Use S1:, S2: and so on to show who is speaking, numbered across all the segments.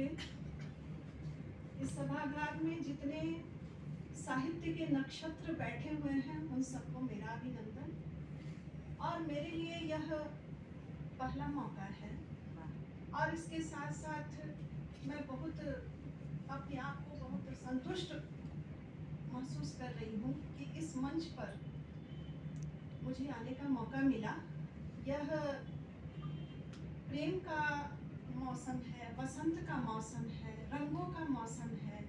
S1: नमस्ते। इस सभागार में जितने साहित्य के नक्षत्र बैठे हुए हैं उन सबको मेरा अभिनंदन। और मेरे लिए यह पहला मौका है और इसके साथ साथ मैं बहुत अपने आप को बहुत संतुष्ट महसूस कर रही हूँ कि इस मंच पर मुझे आने का मौका मिला। यह प्रेम का मौसम है, बसंत का मौसम है, रंगों का मौसम है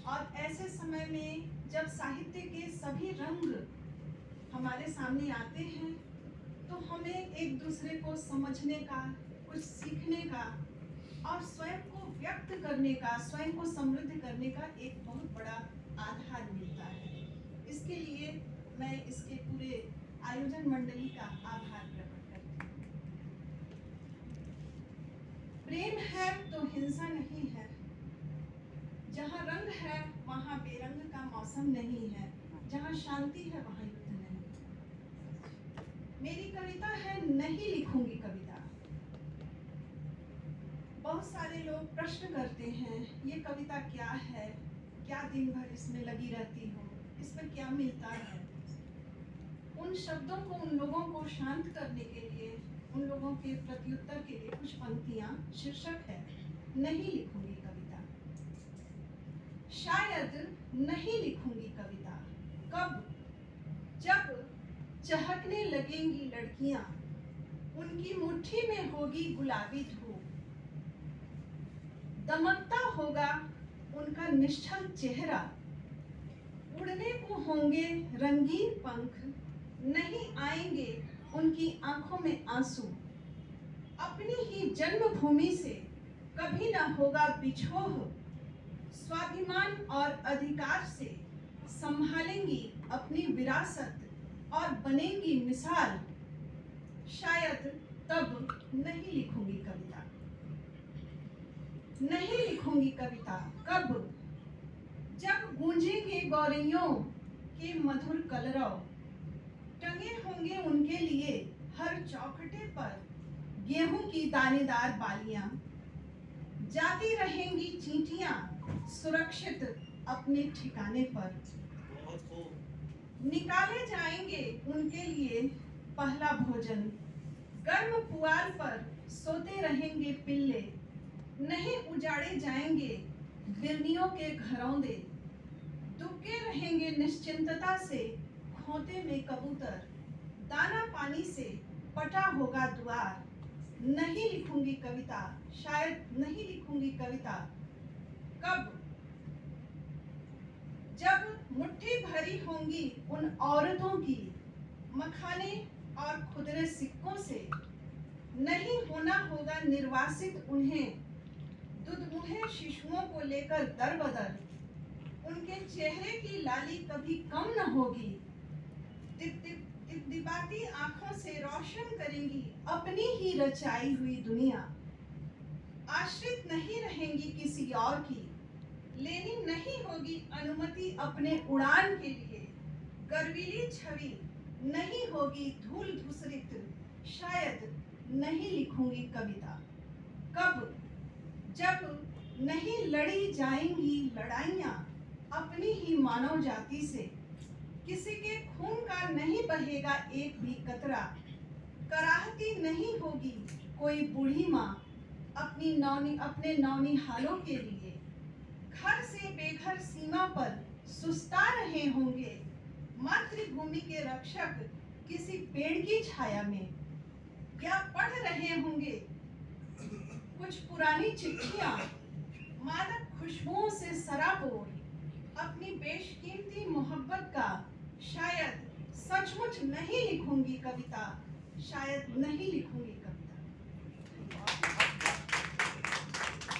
S1: और ऐसे समय में जब साहित्य के सभी रंग हमारे सामने आते हैं तो हमें एक दूसरे को समझने का, कुछ सीखने का और स्वयं को व्यक्त करने का, स्वयं को समृद्ध करने का एक बहुत बड़ा आधार मिलता है। इसके लिए मैं इसके पूरे आयोजन मंडली का आभार प्रकट करती हूँ। प्रेम है तो हिंसा नहीं है, जहाँ रंग है वहाँ बेरंग का मौसम नहीं है, जहाँ शांति है वहाँ युद्ध नहीं। मेरी कविता है नहीं लिखूंगी कविता। बहुत सारे लोग प्रश्न करते हैं ये कविता क्या है, क्या दिन भर इसमें लगी रहती हो, इसमें क्या मिलता है। उन शब्दों को, उन लोगों को शांत करने के लिए, उन लोगों के प्रत्युत्तर के लिए कुछ पंक्तियां। शीर्षक है नहीं लिखूंगी कविता। शायद नहीं लिखूंगी कविता कब, जब चहकने लगेंगी लड़कियां, उनकी मुट्ठी में होगी गुलाबी धूप, दमकता होगा उनका निश्चल चेहरा, उड़ने को होंगे रंगीन पंख, नहीं आएंगे उनकी आंखों में आंसू, अपनी ही जन्मभूमि से कभी ना होगा बिछोह, स्वाभिमान और अधिकार से संभालेंगी अपनी विरासत और बनेंगी मिसाल। शायद तब नहीं लिखूंगी कविता। नहीं लिखूंगी कविता कब, जब गूंजेंगे गौरैयों के मधुर कलरव, टंगे होंगे उनके लिए हर चौखटे पर गेहूं की दानेदार बालियां, जाती रहेंगी चींटियां सुरक्षित अपने ठिकाने पर, निकाले जाएंगे उनके लिए पहला भोजन, गर्म पुआल पर सोते रहेंगे पिल्ले, नहीं उजाड़े जाएंगे बिरनियों के घरौंदे, दुबके रहेंगे निश्चिंतता से खोते में कबूतर, दाना पानी से पटा होगा द्वार। नहीं लिखूंगी कविता, शायद नहीं लिखूंगी कविता कब, जब मुट्ठी भरी होंगी उन औरतों की मखाने और खुदरे सिक्कों से, नहीं होना होगा निर्वासित उन्हें दुधमुहे शिशुओं को लेकर दर बदर, उनके चेहरे की लाली कभी कम न होगी, दिबाती आंखों से रोशन करेंगी अपनी ही रचाई हुई दुनिया, आश्रित नहीं रहेंगी किसी और की, लेनी नहीं होगी अनुमति अपने उड़ान के लिए, गर्वीली छवि नहीं होगी धूल धूसरित। शायद नहीं लिखूंगी कविता कब, जब नहीं लड़ी जाएंगी लड़ाइयाँ अपनी ही मानव जाति से, किसी के खून का नहीं बहेगा एक भी कतरा, कराहती नहीं होगी कोई बूढ़ी माँ अपने नौनिहालों के लिए, घर से बेघर सीमा पर सुस्ता रहे होंगे मातृभूमि के रक्षक किसी पेड़ की छाया में, या पढ़ रहे होंगे कुछ पुरानी चिट्ठियां मादक खुशबुओं से सराबोर अपनी बेशकीमती मोहब्बत का। शायद सचमुच नहीं लिखूंगी कविता, शायद नहीं लिखूंगी कविता।